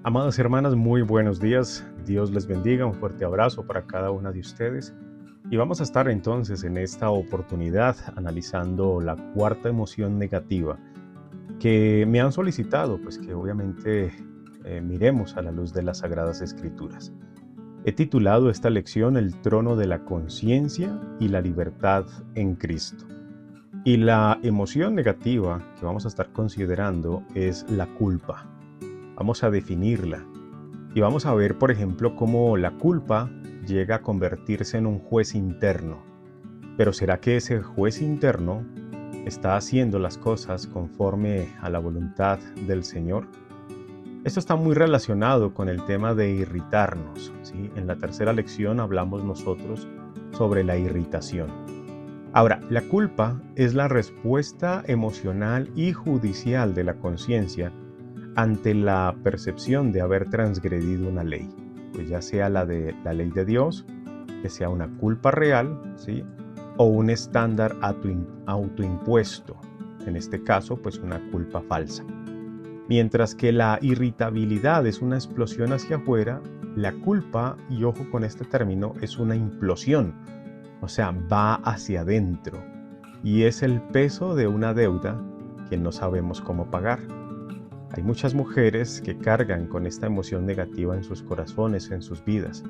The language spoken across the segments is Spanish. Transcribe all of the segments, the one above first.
Amadas hermanas, muy buenos días. Dios les bendiga. Un fuerte abrazo para cada una de ustedes. Y vamos a estar entonces en esta oportunidad analizando la cuarta emoción negativa que me han solicitado, pues que obviamente miremos a la luz de las Sagradas Escrituras. He titulado esta lección El trono de la conciencia y la libertad en Cristo. Y la emoción negativa que vamos a estar considerando es la culpa. Vamos a definirla y vamos a ver, por ejemplo, cómo la culpa llega a convertirse en un juez interno. Pero ¿será que ese juez interno está haciendo las cosas conforme a la voluntad del Señor? Esto está muy relacionado con el tema de irritarnos, ¿sí? En la tercera lección hablamos nosotros sobre la irritación. Ahora, la culpa es la respuesta emocional y judicial de la conciencia ante la percepción de haber transgredido una ley, pues ya sea la ley de Dios, que sea una culpa real, ¿sí? O un estándar autoimpuesto, en este caso, pues una culpa falsa. Mientras que la irritabilidad es una explosión hacia afuera, la culpa, y ojo con este término, es una implosión, o sea, va hacia adentro, y es el peso de una deuda que no sabemos cómo pagar. Hay muchas mujeres que cargan con esta emoción negativa en sus corazones, en sus vidas.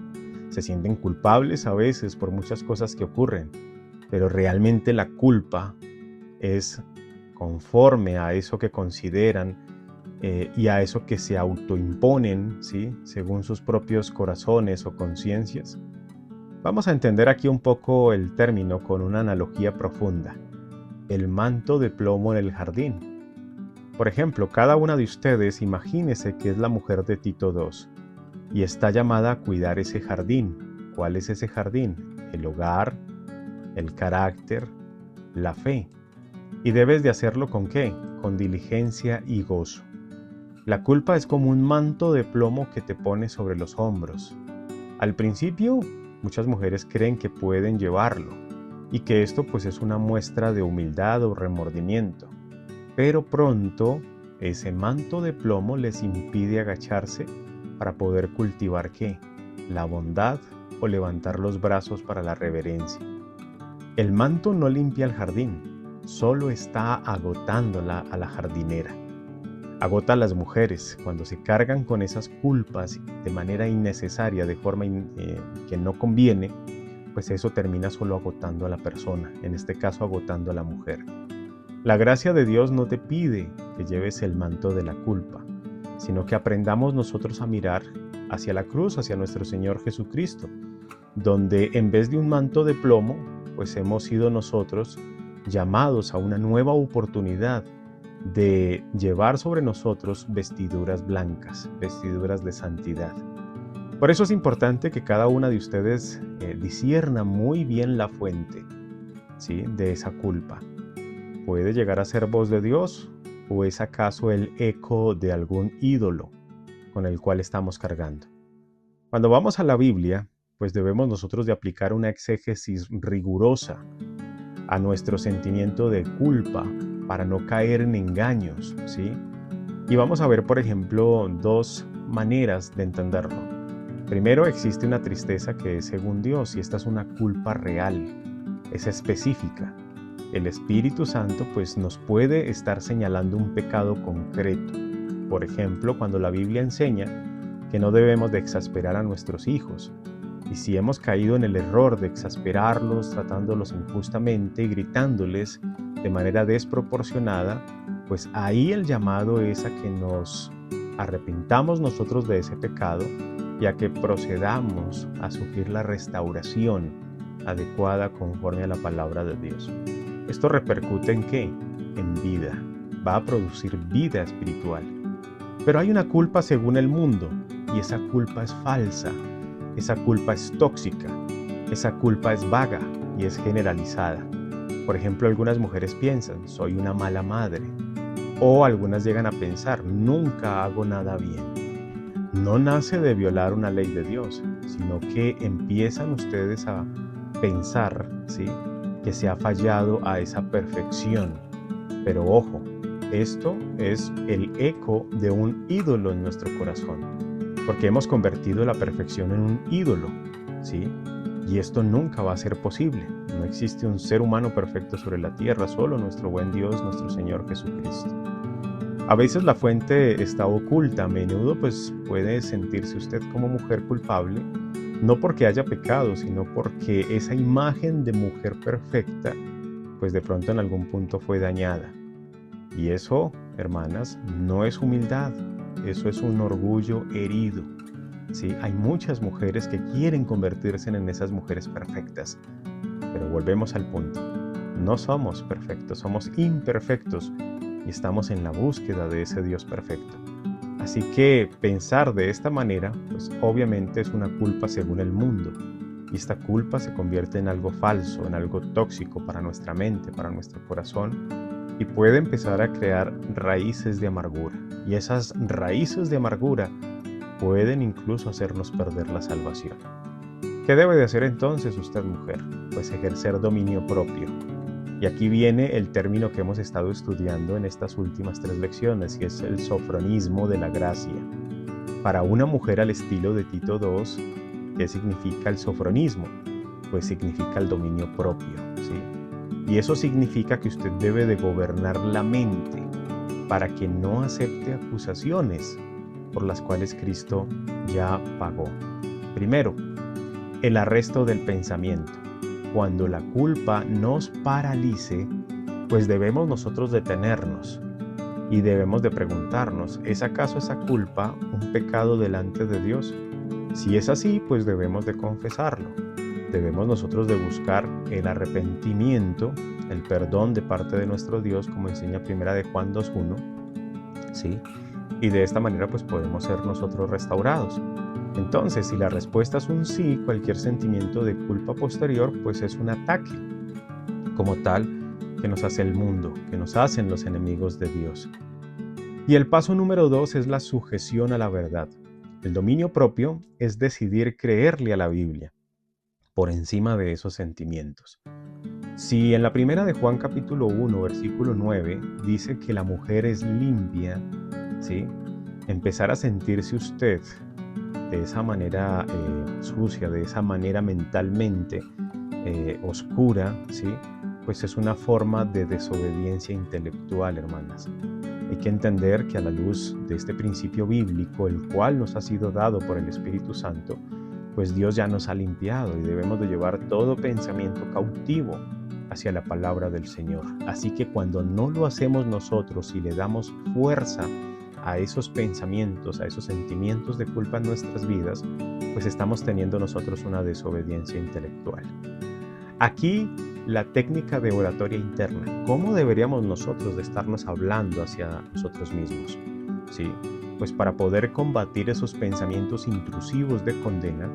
Se sienten culpables a veces por muchas cosas que ocurren, pero realmente la culpa es conforme a eso que consideran y a eso que se autoimponen, ¿sí? Según sus propios corazones o conciencias. Vamos a entender aquí un poco el término con una analogía profunda. El manto de plomo en el jardín. Por ejemplo, cada una de ustedes imagínese que es la mujer de Tito II y está llamada a cuidar ese jardín. ¿Cuál es ese jardín? El hogar, el carácter, la fe. ¿Y debes de hacerlo con qué? Con diligencia y gozo. La culpa es como un manto de plomo que te pone sobre los hombros. Al principio, muchas mujeres creen que pueden llevarlo y que esto pues es una muestra de humildad o remordimiento. Pero pronto, ese manto de plomo les impide agacharse para poder cultivar ¿qué? La bondad o levantar los brazos para la reverencia. El manto no limpia el jardín, solo está agotándola a la jardinera. Agota a las mujeres cuando se cargan con esas culpas de manera innecesaria, de forma que no conviene, pues eso termina solo agotando a la persona, en este caso agotando a la mujer. La gracia de Dios no te pide que lleves el manto de la culpa, sino que aprendamos nosotros a mirar hacia la cruz, hacia nuestro Señor Jesucristo, donde en vez de un manto de plomo, pues hemos sido nosotros llamados a una nueva oportunidad de llevar sobre nosotros vestiduras blancas, vestiduras de santidad. Por eso es importante que cada una de ustedes discierna muy bien la fuente, ¿sí? De esa culpa. ¿Puede llegar a ser voz de Dios o es acaso el eco de algún ídolo con el cual estamos cargando? Cuando vamos a la Biblia, pues debemos nosotros de aplicar una exégesis rigurosa a nuestro sentimiento de culpa para no caer en engaños, ¿sí? Y vamos a ver, por ejemplo, dos maneras de entenderlo. Primero, existe una tristeza que es según Dios y esta es una culpa real, es específica. El Espíritu Santo pues nos puede estar señalando un pecado concreto. Por ejemplo, cuando la Biblia enseña que no debemos de exasperar a nuestros hijos. Y si hemos caído en el error de exasperarlos, tratándolos injustamente y gritándoles de manera desproporcionada, pues ahí el llamado es a que nos arrepintamos nosotros de ese pecado y a que procedamos a sufrir la restauración adecuada conforme a la palabra de Dios. ¿Esto repercute en qué? En vida. Va a producir vida espiritual. Pero hay una culpa según el mundo, y esa culpa es falsa, esa culpa es tóxica, esa culpa es vaga y es generalizada. Por ejemplo, algunas mujeres piensan, soy una mala madre, o algunas llegan a pensar, nunca hago nada bien. No nace de violar una ley de Dios, sino que empiezan ustedes a pensar, ¿sí?, que se ha fallado a esa perfección. Pero ojo, esto es el eco de un ídolo en nuestro corazón. porque hemos convertido la perfección en un ídolo, ¿sí? Y esto nunca va a ser posible. No existe un ser humano perfecto sobre la tierra, solo nuestro buen Dios, nuestro Señor Jesucristo. A veces la fuente está oculta, a menudo pues puede sentirse usted como mujer culpable, no porque haya pecado, sino porque esa imagen de mujer perfecta, pues de pronto en algún punto fue dañada. Y eso, hermanas, no es humildad, eso es un orgullo herido. Sí, hay muchas mujeres que quieren convertirse en esas mujeres perfectas, pero volvemos al punto. No somos perfectos, somos imperfectos y estamos en la búsqueda de ese Dios perfecto. Así que pensar de esta manera, pues obviamente es una culpa según el mundo. Y esta culpa se convierte en algo falso, en algo tóxico para nuestra mente, para nuestro corazón, y puede empezar a crear raíces de amargura. Y esas raíces de amargura pueden incluso hacernos perder la salvación. ¿Qué debe de hacer entonces usted, mujer? Pues ejercer dominio propio. Y aquí viene el término que hemos estado estudiando en estas últimas 3 lecciones, y es el sofronismo de la gracia. Para una mujer al estilo de Tito II, ¿qué significa el sofronismo? Pues significa el dominio propio, ¿sí? Y eso significa que usted debe de gobernar la mente para que no acepte acusaciones por las cuales Cristo ya pagó. Primero, el arresto del pensamiento. Cuando la culpa nos paralice, pues debemos nosotros detenernos y debemos de preguntarnos, ¿es acaso esa culpa un pecado delante de Dios? Si es así, pues debemos de confesarlo. Debemos nosotros de buscar el arrepentimiento, el perdón de parte de nuestro Dios, como enseña 1 de Juan 2:1, ¿sí? Y de esta manera pues podemos ser nosotros restaurados. Entonces, si la respuesta es un sí, cualquier sentimiento de culpa posterior pues es un ataque, como tal, que nos hace el mundo, que nos hacen los enemigos de Dios. Y el paso número 2 es la sujeción a la verdad. El dominio propio es decidir creerle a la Biblia por encima de esos sentimientos. Si en la primera de Juan capítulo 1, versículo 9, dice que la mujer es limpia, ¿sí? Empezar a sentirse usted de esa manera sucia, de esa manera mentalmente oscura, ¿sí? Pues es una forma de desobediencia intelectual, hermanas. Hay que entender que a la luz de este principio bíblico, el cual nos ha sido dado por el Espíritu Santo, pues Dios ya nos ha limpiado y debemos de llevar todo pensamiento cautivo hacia la palabra del Señor. Así que cuando no lo hacemos nosotros y le damos fuerza a esos pensamientos, a esos sentimientos de culpa en nuestras vidas, pues estamos teniendo nosotros una desobediencia intelectual. Aquí la técnica de oratoria interna. ¿Cómo deberíamos nosotros de estarnos hablando hacia nosotros mismos? ¿Sí? Pues para poder combatir esos pensamientos intrusivos de condena,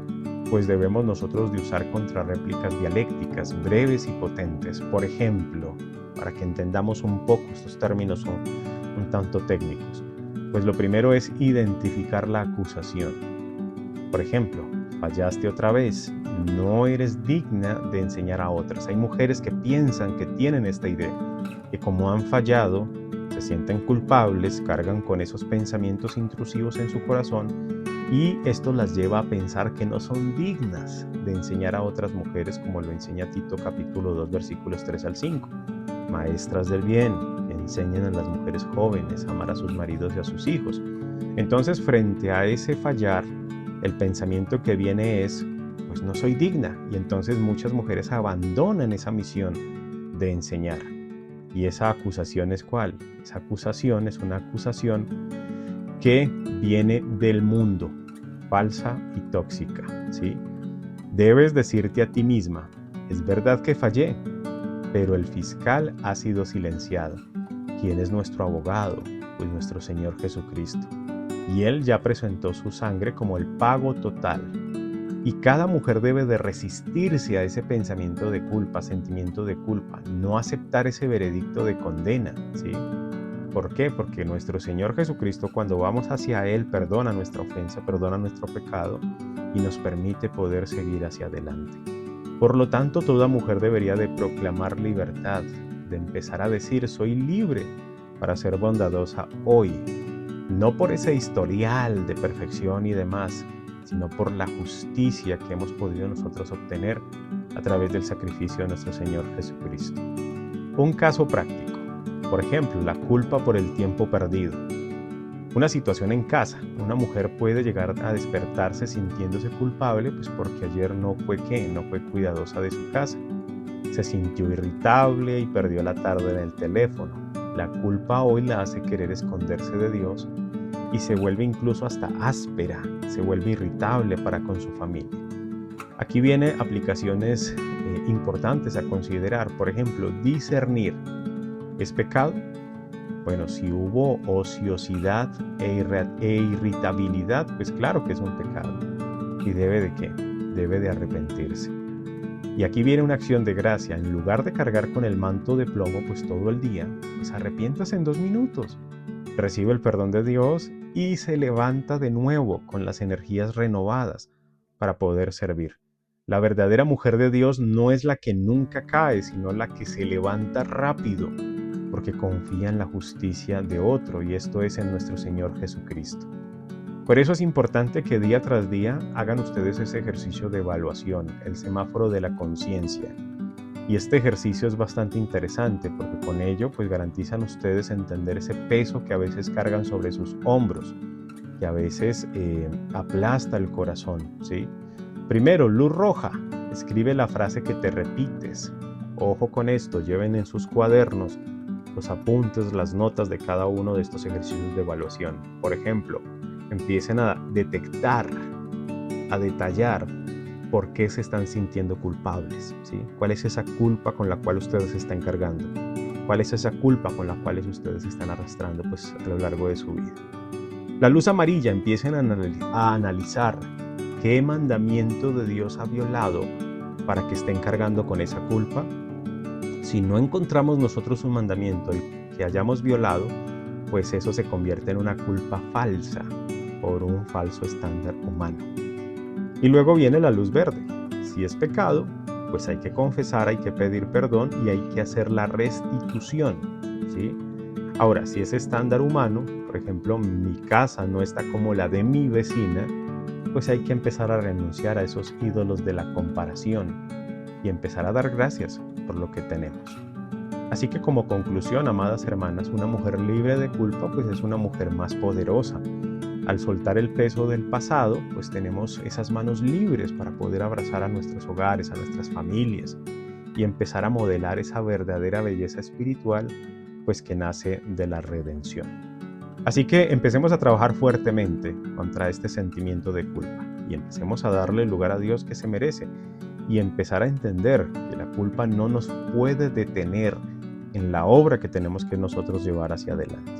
pues debemos nosotros de usar contrarréplicas dialécticas breves y potentes. Por ejemplo, para que entendamos un poco, estos términos son un tanto técnicos. Pues lo primero es identificar la acusación. Por ejemplo, fallaste otra vez, no eres digna de enseñar a otras. Hay mujeres que piensan que tienen esta idea, que como han fallado, se sienten culpables, cargan con esos pensamientos intrusivos en su corazón y esto las lleva a pensar que no son dignas de enseñar a otras mujeres, como lo enseña Tito capítulo 2 versículos 3 al 5. Maestras del bien, enseñen a las mujeres jóvenes a amar a sus maridos y a sus hijos. Entonces, frente a ese fallar, el pensamiento que viene es, pues no soy digna, y entonces muchas mujeres abandonan esa misión de enseñar. ¿Y esa acusación es cuál? Esa acusación es una acusación que viene del mundo, falsa y tóxica, ¿sí? Debes decirte a ti misma, es verdad que fallé, pero el fiscal ha sido silenciado. ¿Quién es nuestro abogado? Pues nuestro Señor Jesucristo. Y Él ya presentó su sangre como el pago total. Y cada mujer debe de resistirse a ese pensamiento de culpa, sentimiento de culpa, no aceptar ese veredicto de condena, ¿sí? ¿Por qué? Porque nuestro Señor Jesucristo, cuando vamos hacia Él, perdona nuestra ofensa, perdona nuestro pecado y nos permite poder seguir hacia adelante. Por lo tanto, toda mujer debería de proclamar libertad, de empezar a decir, soy libre para ser bondadosa hoy. no por ese historial de perfección y demás, sino por la justicia que hemos podido nosotros obtener a través del sacrificio de nuestro Señor Jesucristo. Un caso práctico, por ejemplo, la culpa por el tiempo perdido. Una situación en casa, una mujer puede llegar a despertarse sintiéndose culpable, pues porque ayer no fue cuidadosa de su casa. Se sintió irritable y perdió la tarde en el teléfono. La culpa hoy la hace querer esconderse de Dios y se vuelve incluso hasta áspera, se vuelve irritable para con su familia. Aquí vienen aplicaciones importantes a considerar. Por ejemplo, discernir. ¿Es pecado? Bueno, si hubo ociosidad e irritabilidad, pues claro que es un pecado. ¿Y debe de qué? Debe de arrepentirse. Y aquí viene una acción de gracia. En lugar de cargar con el manto de plomo pues todo el día, pues arrepiéntase en 2 minutos. Recibe el perdón de Dios y se levanta de nuevo con las energías renovadas para poder servir. La verdadera mujer de Dios no es la que nunca cae, sino la que se levanta rápido, porque confía en la justicia de otro, y esto es en nuestro Señor Jesucristo. Por eso es importante que día tras día hagan ustedes ese ejercicio de evaluación, el semáforo de la conciencia. Y este ejercicio es bastante interesante porque con ello pues garantizan ustedes entender ese peso que a veces cargan sobre sus hombros, que a veces aplasta el corazón, ¿sí? Primero, luz roja. Escribe la frase que te repites. Ojo con esto, lleven en sus cuadernos los apuntes, las notas de cada uno de estos ejercicios de evaluación. Por ejemplo, empiecen a detectar, a detallar por qué se están sintiendo culpables, ¿sí? ¿Cuál es esa culpa con la cual ustedes se están cargando? ¿Cuál es esa culpa con la cual ustedes se están arrastrando pues, a lo largo de su vida? La luz amarilla, empiecen a analizar qué mandamiento de Dios ha violado para que estén cargando con esa culpa. Si no encontramos nosotros un mandamiento que hayamos violado, pues eso se convierte en una culpa falsa por un falso estándar humano. Y luego viene la luz verde. Si es pecado, pues hay que confesar, hay que pedir perdón y hay que hacer la restitución, ¿sí? Ahora, si es estándar humano, por ejemplo, mi casa no está como la de mi vecina, pues hay que empezar a renunciar a esos ídolos de la comparación y empezar a dar gracias por lo que tenemos. Así que como conclusión, amadas hermanas, una mujer libre de culpa pues es una mujer más poderosa. Al soltar el peso del pasado, pues tenemos esas manos libres para poder abrazar a nuestros hogares, a nuestras familias y empezar a modelar esa verdadera belleza espiritual pues que nace de la redención. Así que empecemos a trabajar fuertemente contra este sentimiento de culpa y empecemos a darle el lugar a Dios que se merece y empezar a entender que la culpa no nos puede detener en la obra que tenemos que nosotros llevar hacia adelante.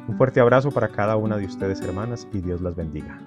Un fuerte abrazo para cada una de ustedes, hermanas, y Dios las bendiga.